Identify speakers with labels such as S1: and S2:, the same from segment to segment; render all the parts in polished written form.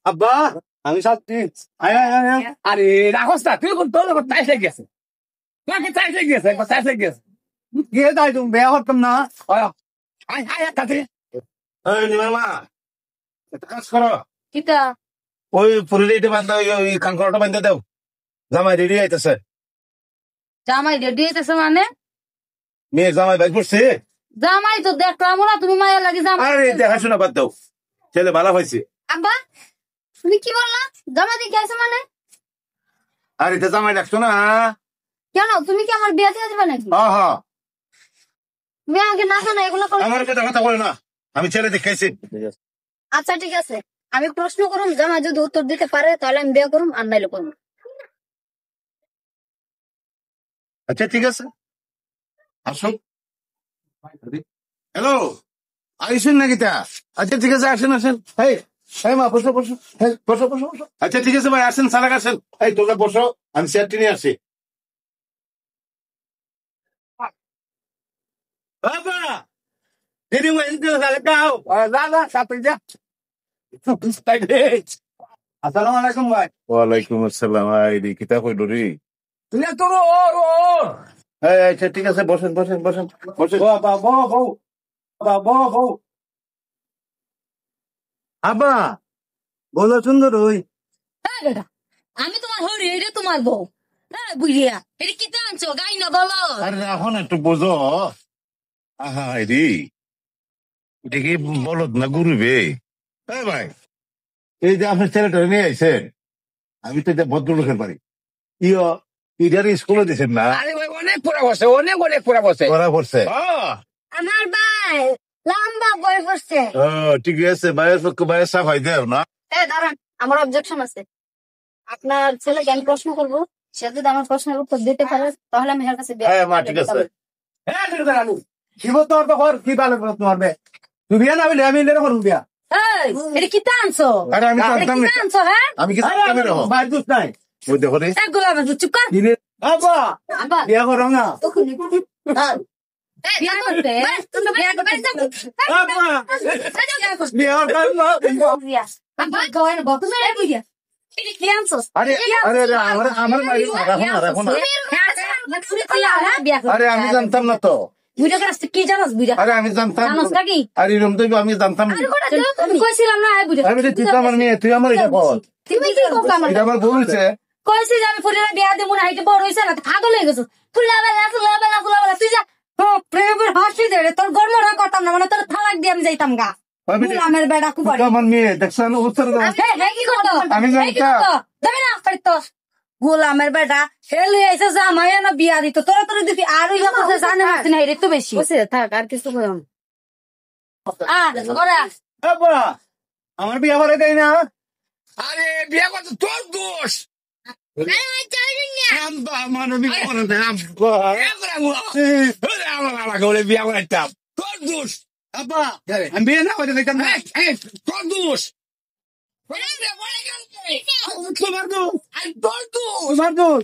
S1: আব্বা আমি সাথী
S2: আরে রাখস না তুই তোর চাইস গেছে তোকে চাইস গেছে একবার চাইস গেছে
S1: কে তাই তুমি বিয়া করতাম না
S2: আয় আয় কাছে
S3: মা একটা কাজ করো
S4: কিতা
S3: ওই পুরিটা বান্ধা ওই কাঙ্কড়টা বান্ধা দাও জামাই রেডি আইতেছে
S4: জামাই রেডি হইতেছে মানে
S3: মেয়ের জামাই বাইক পড়ছে
S4: জামাই তো দেখলাম না তুমি মায়া লাগে জামাই
S3: আরে দেখাশোনা বাদ দাও ছেলে ভালো হয়েছে
S4: আব্বা তুমি কি বললা জামাই দেখে আসে মানে
S3: আর এটা জামাই ডাকছো না
S4: কেন তুমি কি আমার বিয়ে দিয়ে দিবে নাকি
S3: হ্যাঁ
S4: তুমি আমাকে না জানো এগুলো করো
S3: আমার কথা বলে না আমি ছেলে দেখাইছি
S4: আচ্ছা ঠিক আছে আমি প্রশ্ন করুম জামাই যদি উত্তর দিতে পারে তাহলে আমি বিয়ে করুম আর নাইলে করুম
S3: আচ্ছা ঠিক আছে আসুন হ্যালো আইসুন নাকি তা আচ্ছা ঠিক আছে আসেন আসেন হ্যাঁ মা বসো বসো হ্যাঁ বসো বসো বসো আচ্ছা ঠিক আছে ভাই আসেন সালাক আসেন এই তোকে বসো আমি চেয়ারটি নিয়ে আসি
S2: বাবা দিদি ওই লাগাও লাগা সাথে যা
S1: আসসালামু আলাইকুম ভাই
S3: ওয়ালাইকুম আসসালাম আইডি কিতা কইল রে
S2: তুই তোর
S3: আচ্ছা ঠিক আছে বসেন বসেন বসেন বসেন
S1: বাবা বউ বাবা বউ আব্বা বলো সুন্দর ওই
S4: বেটা আমি তোমার হরি এটা তোমার বউ হ্যাঁ বুঝিয়া এটা কি আনছো গাই না বলো
S3: আরে এখন একটু বোঝো আহা আইডি এটা কি বলদ না গুরুবে ভাই এই যে আপনার ছেলেটা নিয়ে আইছেন আমি তো এটা ভদ্রলোকের বাড়ি ইডার স্কুলে দিয়েছেন না
S2: আরে ভাই অনেক পুরা বসে অনেক পুরা বসে
S3: করা পড়ছে
S4: আমার ভাই লম্বা বই করছে
S3: ঠিক আছে ভাইয়ের পক্ষে ভাইয়ের সাফাই দেও না
S4: দাঁড়ান আমার অবজেকশন আছে আপনার ছেলেকে আমি প্রশ্ন করবো সে যদি আমার প্রশ্নের উত্তর দিতে পারে তাহলে আমি এর কাছে বিয়ে
S3: হ্যাঁ মা ঠিক আছে
S2: হ্যাঁ ঠিক আছে রানু
S1: কি বলতো তোর তো কি ভালো তোমার বে তুই বিয়া না বলে আমি এনে করুন বিয়া
S4: এটা কি আনছো
S3: আরে আমি জানতাম না
S4: আনছো হ্যাঁ
S3: আমি কি জানতাম না
S1: বাইর দুস নাই
S3: ওই দেখো রে
S4: একগুলো আমার চুপ কর
S1: আব্বা
S4: আব্বা
S1: বিয়া করো না
S4: বিয়ে করতে বিয়ে করতে
S1: আব্বা বিয়া করো না
S4: আব্বা গাওয়ার বকু না বুঝিয়া এটা কি আনছো
S3: আরে আরে আরে আমার বাড়ি রাখো না আরে আমি জানতাম না তো
S4: বুড়া কাছে কি জানোস বুড়া
S3: আরে আমি জানতাম
S4: জানোস নাকি
S3: আরে এরকম তো আমি জানতাম না
S4: আমি কইছিলাম না আই বুড়া
S3: আমি তুই তো আমার মেয়ে তুই আমার এটা বল
S4: তুমি কি করছ আমার
S3: এটা আমার বলছে
S4: কইছি যে আমি ফুলের বিয়া দেব না হাইতে বড় হইছে না পাগল হয়ে গেছো ফুলাবেলা তুই যা প্রেমের হাসি দে রে তোর গর্মরা করতাম না মানে তোর থালাক দিয়ে আমি যাইতাম গা আমার বেড়া কুবাড়ি
S3: আমার মেয়ে দেখছেন উত্তর
S4: কি করতো
S3: আমি জানতাম
S4: যাবে না তো গোলামের বেটা হেলে এসে জামাই না বিয়া দিত তোরা তোরা দিবি আর ওই কথা জানে মারতে না এর তো বেশি থাক আর কিছু কইম ওরা
S1: আব্বা আমার বিয়া করে দেয় না
S2: আরে বিয়ে করতে তোর দোষ মানবী করে আমার বাবাকে বলে বিয়ে করাইতাম তোর দোষ
S1: আব্বা আমি বিয়ে না করে দিতাম না
S2: তোর দোষ তোমার দোষ তোর দোষ
S1: তোমার দোষ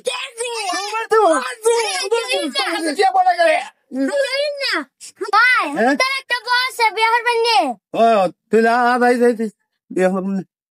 S2: তোর দোষ বিয়ে বলা গেলে
S4: একটা বস বিয়ে করবেন
S1: তুই না ভাই যাইতিস বিয়ে হবে না